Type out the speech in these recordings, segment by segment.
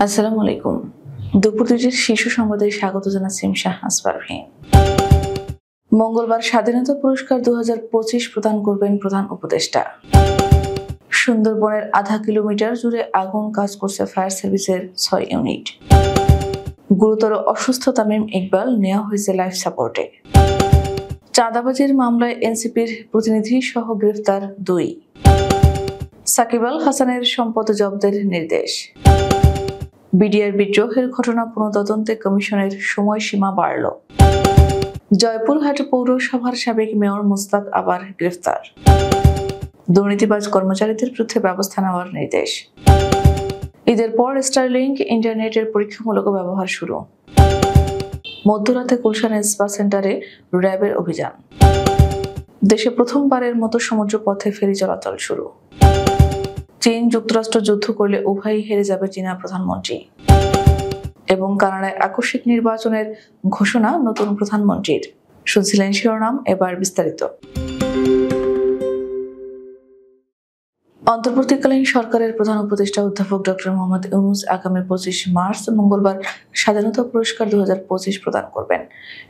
আসসালামু আলাইকুম। দুপুর ২টার শীর্ষ সংবাদে স্বাগত জানাচ্ছি শাহনাজ পারভীন। মঙ্গলবার স্বাধীনতা পুরস্কার ২০২৫ প্রদান করবেন প্রধান উপদেষ্টা। সুন্দরবনের আধা কিলোমিটার জুড়ে আগুন কাজ করছে ফায়ার সার্ভিসের ৬ ইউনিট। গুরুতর অসুস্থ তামিম ইকবাল নেওয়া হয়েছে লাইফ সাপোর্টে। চাঁদাবাজির মামলায় এনসিপির প্রতিনিধি সহ গ্রেফতার ২। সাকিব আল হাসানের সম্পদ জব্দের নির্দেশ। বিডিআর বিদ্রোহের ঘটনা পুনঃতদন্তে কমিশনের সময়সীমা বাড়ল। জয়পুরহাট পৌরসভার সাবেক মেয়র মুস্তাক আবার গ্রেফতার। দুর্নীতিবাজ কর্মচারীদের বিরুদ্ধে ব্যবস্থা নেওয়ার নির্দেশ। ঈদের পর স্টারলিংক ইন্টারনেটের পরীক্ষামূলক ব্যবহার শুরু। মধ্যরাতে গুলশান স্পা সেন্টারে র্যাবের অভিযান। দেশে প্রথমবারের মতো সমুদ্রপথে ফেরি চলাচল শুরু। চীন যুক্তরাষ্ট্র যুদ্ধ করলে উভয়ই হেরে যাবে চীনা প্রধানমন্ত্রী। এবং কানাডায় আকস্মিক নির্বাচনের ঘোষণা নতুন প্রধানমন্ত্রীর। শুনছিলেন শিরোনাম, এবার বিস্তারিত। অন্তর্বর্তীকালীন সরকারের প্রধান উপদেষ্টা অধ্যাপক ডক্টর মোহাম্মদ ইউনূস আগামী ২৫ মার্চ মঙ্গলবার স্বাধীনতা পুরস্কার ২০২৫ প্রদান করবেন।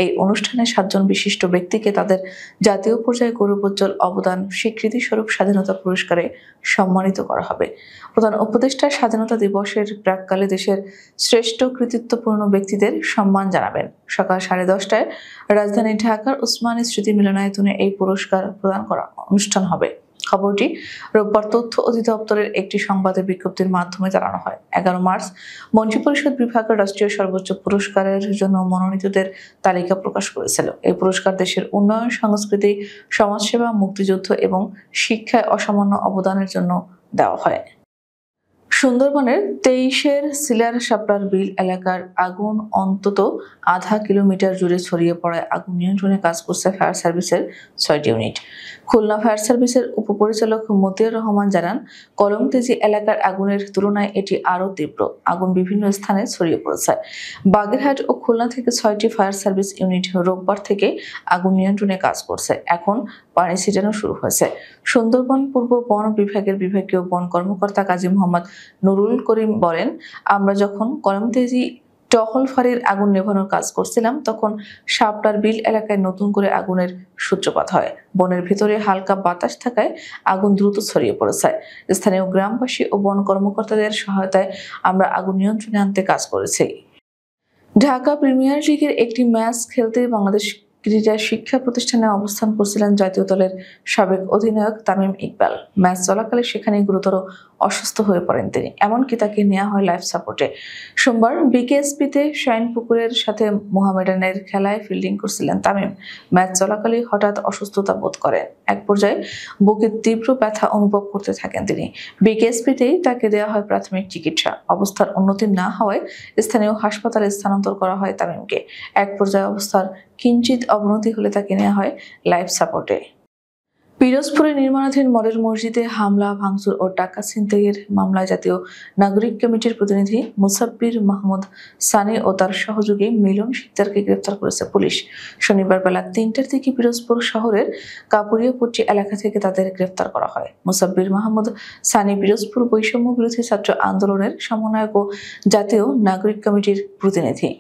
এই অনুষ্ঠানে ৭ জন বিশিষ্ট ব্যক্তিকে তাদের জাতীয় পর্যায়ে গৌরবোজ্জ্বল অবদান স্বীকৃতি স্বরূপ স্বাধীনতা পুরস্কারে সম্মানিত করা হবে। প্রধান উপদেষ্টা স্বাধীনতা দিবসের প্রাক্কালে দেশের শ্রেষ্ঠ কৃতিত্বপূর্ণ ব্যক্তিদের সম্মান জানাবেন। সকাল 10:30টায় রাজধানী ঢাকার ওসমানী স্মৃতি মিলনায়তনে এই পুরস্কার প্রদান করা অনুষ্ঠান হবে। খবরটি রোববার তথ্য অধিদপ্তরের একটি সংবাদে বিজ্ঞপ্তির মাধ্যমে জানানো হয়। ১১ মার্চ মন্ত্রিপরিষদ বিভাগের রাষ্ট্রীয় সর্বোচ্চ পুরস্কারের জন্য মনোনীতদের তালিকা প্রকাশ করেছিল। এই পুরস্কার দেশের উন্নয়ন, সংস্কৃতি, সমাজসেবা, মুক্তিযুদ্ধ এবং শিক্ষায় অসামান্য অবদানের জন্য দেওয়া হয়। সুন্দরবনের ২৩-এর সিলার শাপলার বিল এলাকার আগুন অন্তত আধা কিলোমিটার জুড়ে ছড়িয়ে পড়ায় আগুন নিয়ন্ত্রণে কাজ করছে ফায়ার সার্ভিসের ৬টি ইউনিট। খুলনা ফায়ার সার্ভিসের উপপরিচালক মতিয়ার রহমান জানান, কলমতেজি এলাকার আগুনের তুলনায় এটি আরও তীব্র। আগুন বিভিন্ন স্থানে ছড়িয়ে পড়েছে। বাগেরহাট ও খুলনা থেকে ৬টি ফায়ার সার্ভিস ইউনিট রোববার থেকে আগুন নিয়ন্ত্রণে কাজ করছে। এখন পানি ছিটানো শুরু হয়েছে। সুন্দরবন পূর্ব বন বিভাগের বিভাগীয় বন কর্মকর্তা কাজী মোহাম্মদ নুরুল করিম বলেন, আমরা যখন কলমতেজি টহল ফাঁড়ির আগুন নেভানোর কাজ করছিলাম তখন শাপলার বিল এলাকায় নতুন করে আগুনের সূত্রপাত হয়। বনের ভিতরে হালকা বাতাস থাকায় আগুন দ্রুত ছড়িয়ে পড়েছে। স্থানীয় গ্রামবাসী ও বন কর্মকর্তাদের সহায়তায় আমরা আগুন নিয়ন্ত্রণে আনতে কাজ করেছি। ঢাকা প্রিমিয়ার লিগের একটি ম্যাচ খেলতে বাংলাদেশ ক্রীড়া শিক্ষা প্রতিষ্ঠানে অবস্থান করছিলেন জাতীয় দলের সাবেক অধিনায়ক তামিম ইকবাল। ম্যাচ চলাকালে সেখানে গুরুতর অসুস্থ হয়ে পড়েন তিনি। এমনকি তাকে নেওয়া হয় লাইফ সাপোর্টে। সোমবার বিকেএসপিতে শাইনপুকুরের সাথে মোহামেডানের খেলায় ফিল্ডিং করছিলেন তামিম। ম্যাচ চলাকালে হঠাৎ অসুস্থতা বোধ করেন। এক পর্যায়ে বুকে তীব্র ব্যথা অনুভব করতে থাকেন তিনি। বিকেএসপিতেই তাকে দেওয়া হয় প্রাথমিক চিকিৎসা। অবস্থার উন্নতি না হওয়ায় স্থানীয় হাসপাতালে স্থানান্তর করা হয় তামিমকে। এক পর্যায়ে অবস্থার কিঞ্চিত অবনতি হলে তাকে নেওয়া হয় লাইফ সাপোর্টে। পিরোজপুরে নির্মাণাধীন মডেল মসজিদে হামলা, ভাঙচুর ও টাকা ছিনতাইয়ের মামলায় জাতীয় নাগরিক কমিটির প্রতিনিধি মুসাব্বির মাহমুদ সানি ও তার সহযোগী মিলন সিকদারকে গ্রেফতার করেছে পুলিশ। শনিবার বেলা ৩টার দিকে পিরোজপুর শহরের কাপুরিয়াপট্টি এলাকা থেকে তাদের গ্রেফতার করা হয়। মুসাব্বির মাহমুদ সানি পিরোজপুর বৈষম্য বিরোধী ছাত্র আন্দোলনের সমন্বয়ক ও জাতীয় নাগরিক কমিটির প্রতিনিধি।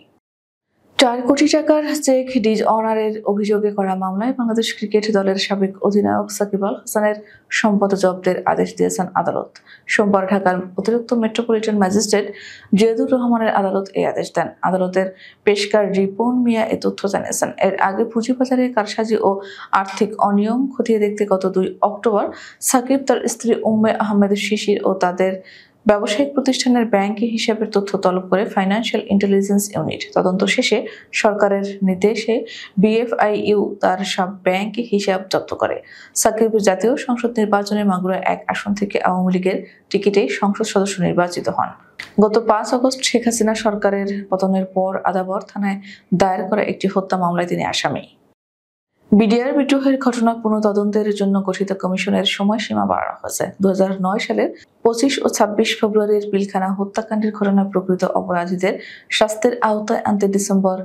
৪ কোটি টাকার চেক ডিসঅনারের অভিযোগে করা মামলায় বাংলাদেশ ক্রিকেট দলের সাবেক অধিনায়ক সাকিব আল হাসানের সম্পদ জব্দের আদেশ দিয়েছেন আদালত। সোমবার ঢাকার অতিরিক্ত মেট্রোপলিটন ম্যাজিস্ট্রেট জিয়াদুর রহমানের আদালত এই আদেশ দেন। আদালতের পেশকার রিপন মিয়া এ তথ্য জানিয়েছেন। এর আগে পুঁজিবাজারে কারসাজি ও আর্থিক অনিয়ম খতিয়ে দেখতে গত ২ অক্টোবর সাকিব, তার স্ত্রী উম্মে আহমেদ শিশির ও তাদের ব্যবসায়িক প্রতিষ্ঠানের ব্যাংক হিসাবের তথ্য তলব করে ফাইন্যান্সিয়াল ইন্টেলিজেন্স ইউনিট। তদন্ত শেষে সরকারের নির্দেশে বিএফআইইউ তার সব ব্যাংক হিসাব জব্দ করে। সাকিব জাতীয় সংসদ নির্বাচনে মাগুরা ১ আসন থেকে আওয়ামী লীগের টিকিটে সংসদ সদস্য নির্বাচিত হন। গত ৫ আগস্ট শেখ হাসিনা সরকারের পতনের পর আদাবর থানায় দায়ের করা একটি হত্যা মামলায় তিনি আসামি। বিডিআর বিদ্রোহের ঘটনা পুনঃতদন্তের জন্য গঠিত কমিশনের সময়সীমা বাড়ানো হয়েছে। ২০০৯ সালের ২৫ ও ২৬ ফেব্রুয়ারির পিলখানা হত্যাকাণ্ডের ঘটনায় প্রকৃত অপরাধীদের শাস্তির আওতায় আনতে ডিসেম্বর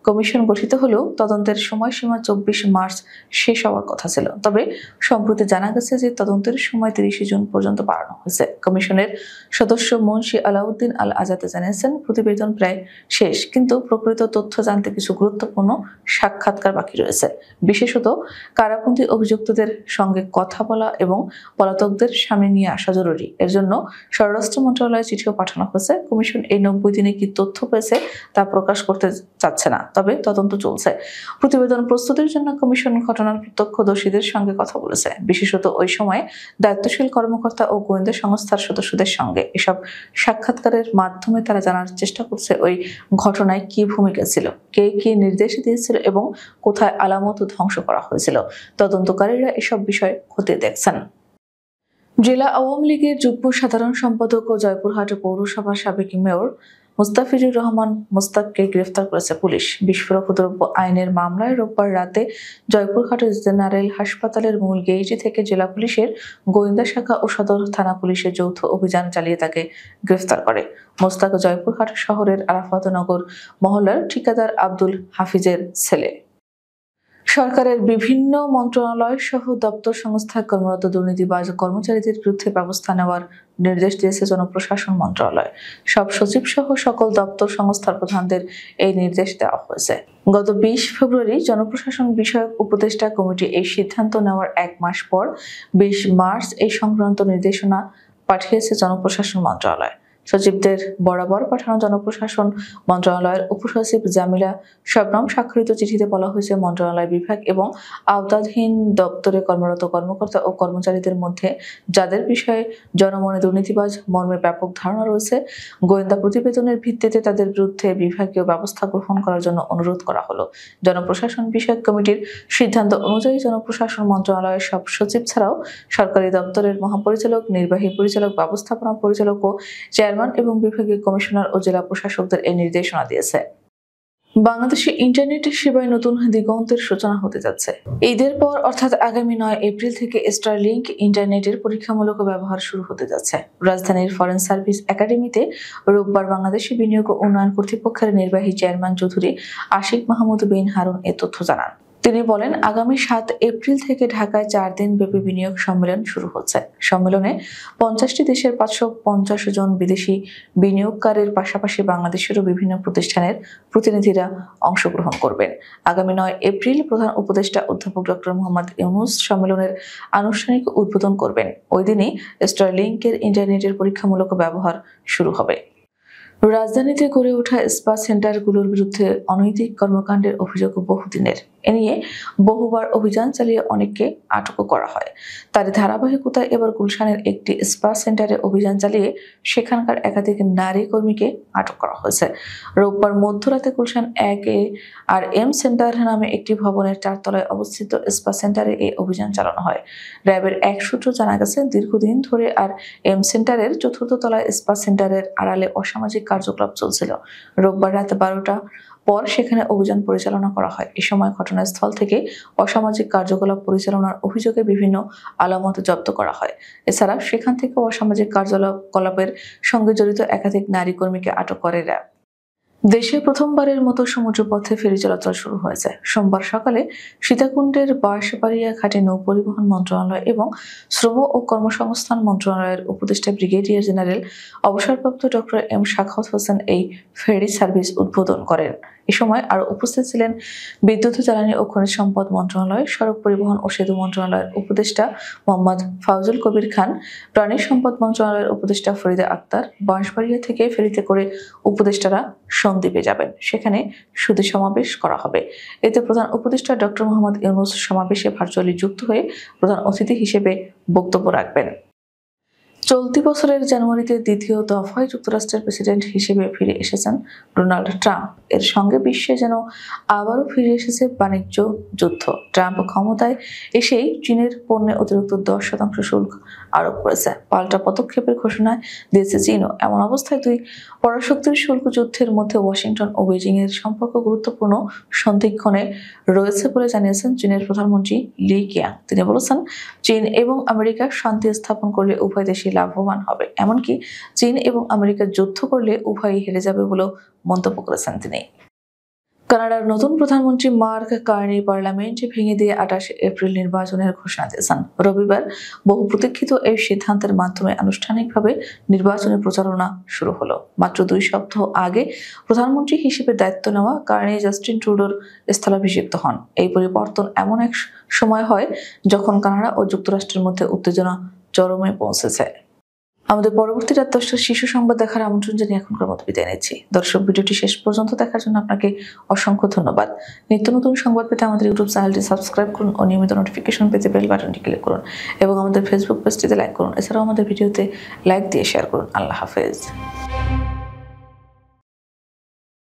কমিশন গঠিত হলেও তদন্তের সময়সীমা 24 মার্চ শেষ হওয়ার কথা ছিল। তবে সম্প্রতি জানা গেছে যে তদন্তের সময় 30 জুন পর্যন্ত বাড়ানো হয়েছে। কমিশনের সদস্য মুন্সি আলাউদ্দিন আল আজাদ জানিয়েছেন, প্রতিবেদন প্রায় শেষ, কিন্তু প্রকৃত তথ্য জানতে কিছু গুরুত্বপূর্ণ সাক্ষাৎকার বাকি রয়েছে। বিশেষত কারাবন্দী অভিযুক্তদের সঙ্গে কথা বলা এবং পলাতকদের সামনে নিয়ে আসা জরুরি। এর জন্য স্বরাষ্ট্র মন্ত্রণালয়ে চিঠিও পাঠানো হয়েছে। কমিশন এই 90 দিনে কি তথ্য পেয়েছে তা প্রকাশ করতে চাচ্ছে না, তবে তদন্ত চলছে। প্রতিবেদন প্রস্তুতির জন্য কমিশন ঘটনার প্রত্যক্ষদর্শীদের সঙ্গে কথা বলেছে, বিশেষত ওই সময় দায়িত্বশীল কর্মকর্তা ও গোয়েন্দা সংস্থার সদস্যদের সঙ্গে। এসব সাক্ষাৎকারের মাধ্যমে তারা জানার চেষ্টা করছে ওই ঘটনায় কি ভূমিকা ছিল, কে কি নির্দেশ দিয়েছিল এবং কোথায় আলামত ধ্বংস করা হয়েছিল। তদন্তকারীরা এসব বিষয় খতিয়ে দেখছেন। জেলা আওয়ামী লীগের যুগ্ম সাধারণ সম্পাদক ও জয়পুরহাট পৌরসভার সাবেক মেয়র মুস্তাফিজুর রহমান মুস্তাককে গ্রেফতার করেছে পুলিশ। বিস্ফোরক দ্রব্য আইনের মামলায় রোববার রাতে জয়পুরহাট জেনারেল হাসপাতালের মূল গেইট থেকে জেলা পুলিশের গোয়েন্দা শাখা ও সদর থানা পুলিশের যৌথ অভিযান চালিয়ে তাকে গ্রেফতার করে। মোস্তাক জয়পুরহাট শহরের আরাফাতনগর মহল্লার ঠিকাদার আব্দুল হাফিজের ছেলে। সরকারের বিভিন্ন মন্ত্রণালয় সহ দপ্তর সংস্থায় কর্মরত দুর্নীতিবাজ কর্মচারীদের বিরুদ্ধে ব্যবস্থা নেওয়ার নির্দেশ দিয়েছে জনপ্রশাসন মন্ত্রণালয়। সব সচিব সহ সকল দপ্তর সংস্থার প্রধানদের এই নির্দেশ দেওয়া হয়েছে। গত 20 ফেব্রুয়ারি জনপ্রশাসন বিষয়ক উপদেষ্টা কমিটি এই সিদ্ধান্ত নেওয়ার 1 মাস পর 20 মার্চ এই সংক্রান্ত নির্দেশনা পাঠিয়েছে জনপ্রশাসন মন্ত্রণালয়। সচিবদের বরাবর পাঠানো জনপ্রশাসন মন্ত্রণালয়ের উপসচিব জামিলা শবনম স্বাক্ষরিত চিঠিতে বলা হয়েছে, মন্ত্রণালয় বিভাগ এবং আওতাধীন দপ্তরে কর্মরত কর্মকর্তা ও কর্মচারীদের মধ্যে যাদের বিষয়ে জনমনে দুর্নীতিবাজ মর্মে ব্যাপক ধারণা রয়েছে, গোয়েন্দা প্রতিবেদনের ভিত্তিতে তাদের বিরুদ্ধে বিভাগীয় ব্যবস্থা গ্রহণ করার জন্য অনুরোধ করা হলো। জনপ্রশাসন বিষয়ক কমিটির সিদ্ধান্ত অনুযায়ী জনপ্রশাসন মন্ত্রণালয়ের সব সচিব ছাড়াও সরকারি দপ্তরের মহাপরিচালক, নির্বাহী পরিচালক, ব্যবস্থাপনা পরিচালক ও চেয়ারম্যান এবং বিভাগীয় কমিশনার ও জেলা প্রশাসকদের এই নির্দেশনা দিয়েছে। বাংলাদেশে ইন্টারনেট সেবায় নতুন দিগন্তের সূচনা হতে যাচ্ছে। ঈদের পর অর্থাৎ আগামী 9 এপ্রিল থেকে স্টারলিংক ইন্টারনেটের পরীক্ষামূলক ব্যবহার শুরু হতে যাচ্ছে। রাজধানীর ফরেন সার্ভিস একাডেমিতে রোববার বাংলাদেশি বিনিয়োগ ও উন্নয়ন কর্তৃপক্ষের নির্বাহী চেয়ারম্যান চৌধুরী আশিক মাহমুদ বিন হারুন এ তথ্য জানান। তিনি বলেন, আগামী 7 এপ্রিল থেকে ঢাকায় 4 দিন ব্যাপী বিনিয়োগ সম্মেলন শুরু হচ্ছে। সম্মেলনে 50টি দেশের 550 জন বিদেশি বিনিয়োগকারীর পাশাপাশি বাংলাদেশেরও বিভিন্ন প্রতিষ্ঠানের প্রতিনিধিরা অংশগ্রহণ করবেন। আগামী 9 এপ্রিল প্রধান উপদেষ্টা অধ্যাপক ডক্টর মোহাম্মদ ইউনূস সম্মেলনের আনুষ্ঠানিক উদ্বোধন করবেন। ওই দিনই স্টারলিংকের ইন্টারনেটের পরীক্ষামূলক ব্যবহার শুরু হবে। রাজধানীতে গড়ে ওঠা স্পা সেন্টারগুলোর বিরুদ্ধে অনৈতিক কর্মকাণ্ডের অভিযোগ বহুদিনের। এ নিয়ে বহুবার অভিযান চালিয়ে অনেককে আটকও করা হয়। তারই ধারাবাহিকতায় এবার গুলশানের একটি স্পা সেন্টারে অভিযান চালিয়ে সেখানকার একাধিক নারী কর্মীকে আটক করা হয়েছে। রোববার মধ্যরাতে গুলশান 1-এ আর এম সেন্টার নামে একটি ভবনের 4 তলায় অবস্থিত স্পা সেন্টারে এই অভিযান চালানো হয়। র্যাবের এক সূত্র জানা গেছে, দীর্ঘদিন ধরে আর এম সেন্টারের 4র্থ তলায় স্পা সেন্টারের আড়ালে অসামাজিক কার্যকলাপ চলছিল। রোববার রাত 12টা পর সেখানে অভিযান পরিচালনা করা হয়। এ সময় ঘটনাস্থল থেকে অসামাজিক কার্যকলাপ পরিচালনার অভিযোগে বিভিন্ন আলামত জব্দ করা হয়। এছাড়া সেখান থেকে অসামাজিক কার্যকলাপের সঙ্গে জড়িত একাধিক নারী কর্মীকে আটক করে র্যাব। দেশে প্রথমবারের মতো সমুদ্রপথে ফেরি চলাচল শুরু হয়েছে। সোমবার সকালে সীতাকুণ্ডের বাঁশবাড়িয়া ঘাটে নৌ পরিবহন মন্ত্রণালয় এবং শ্রম ও কর্মসংস্থান মন্ত্রণালয়ের উপদেষ্টা ব্রিগেডিয়ার জেনারেল অবসরপ্রাপ্ত ডক্টর এম সাখাওয়াত হোসেন এই ফেরি সার্ভিস উদ্বোধন করেন। এ সময় আরো উপস্থিত ছিলেন বিদ্যুৎ, জ্বালানি ও খনিজ সম্পদ মন্ত্রণালয়, সড়ক পরিবহন ও সেতু মন্ত্রণালয়ের উপদেষ্টা মোহাম্মদ ফাউজুল কবির খান, প্রাণী সম্পদ মন্ত্রণালয়ের উপদেষ্টা ফরিদা আক্তার। বাঁশবাড়িয়া থেকে ফেরিতে করে উপদেষ্টারা সন্দ্বীপে যাবেন, সেখানে সুধী সমাবেশ করা হবে। এতে প্রধান উপদেষ্টা ডক্টর মোহাম্মদ ইউনূস সমাবেশে ভার্চুয়ালি যুক্ত হয়ে প্রধান অতিথি হিসেবে বক্তব্য রাখবেন। চলতি বছরের জানুয়ারিতে দ্বিতীয় দফায় যুক্তরাষ্ট্রের প্রেসিডেন্ট হিসেবে ফিরে এসেছেন ডোনাল্ড ট্রাম্প। এর সঙ্গে বিশ্বে যেন আবারও ফিরে এসেছে বাণিজ্য যুদ্ধ। ট্রাম্প ক্ষমতায় এসেই চীনের পণ্যে অতিরিক্ত 10% শুল্ক আরোপ করেছে। পাল্টা পদক্ষেপের ঘোষণা দিয়েছে চীনও। এমন অবস্থায় দুই পরাশক্তির শুল্ক যুদ্ধের মধ্যে ওয়াশিংটন ও বেজিং এর সম্পর্ক গুরুত্বপূর্ণ সন্ধিক্ষণে রয়েছে বলে জানিয়েছেন চীনের প্রধানমন্ত্রী লি কিয়াং। তিনি বলেছেন, চীন এবং আমেরিকা শান্তি স্থাপন করলে উভয় দেশই লাভবান হবে, এমনকি চীন এবং আমেরিকা যুদ্ধ করলে উভয়ই হেরে যাবে বলেও মন্তব্য করেছেন তিনি। কানাডার নতুন প্রধানমন্ত্রী মার্ক কার্নি পার্লামেন্ট ভেঙে দিয়ে 28 এপ্রিল নির্বাচনের ঘোষণা দিয়েছেন। রবিবার বহু প্রতীক্ষিত এই সিদ্ধান্তের মাধ্যমে আনুষ্ঠানিকভাবে নির্বাচনী প্রচারণা শুরু হলো। মাত্র 2 সপ্তাহ আগে প্রধানমন্ত্রী হিসেবে দায়িত্ব নেওয়া কার্নি জাস্টিন ট্রুডোর স্থলাভিষিক্ত হন। এই পরিবর্তন এমন এক সময় হয় যখন কানাডা ও যুক্তরাষ্ট্রের মধ্যে উত্তেজনা চরমে পৌঁছেছে। আমাদের পরবর্তী রাত 10টার শীর্ষ সংবাদ দেখার আমন্ত্রণ জানিয়ে এখনকার মতো বিদায় নিচ্ছি। দর্শক, ভিডিওটি শেষ পর্যন্ত দেখার জন্য আপনাকে অসংখ্য ধন্যবাদ। নিত্য নতুন সংবাদ পেতে আমাদের ইউটিউব চ্যানেলটি সাবস্ক্রাইব করুন ও নিয়মিত নোটিফিকেশন পেতে বেল বাটনটি ক্লিক করুন এবং আমাদের ফেসবুক পেজটিতে লাইক করুন। এছাড়াও আমাদের ভিডিওতে লাইক দিয়ে শেয়ার করুন। আল্লাহ হাফেজ।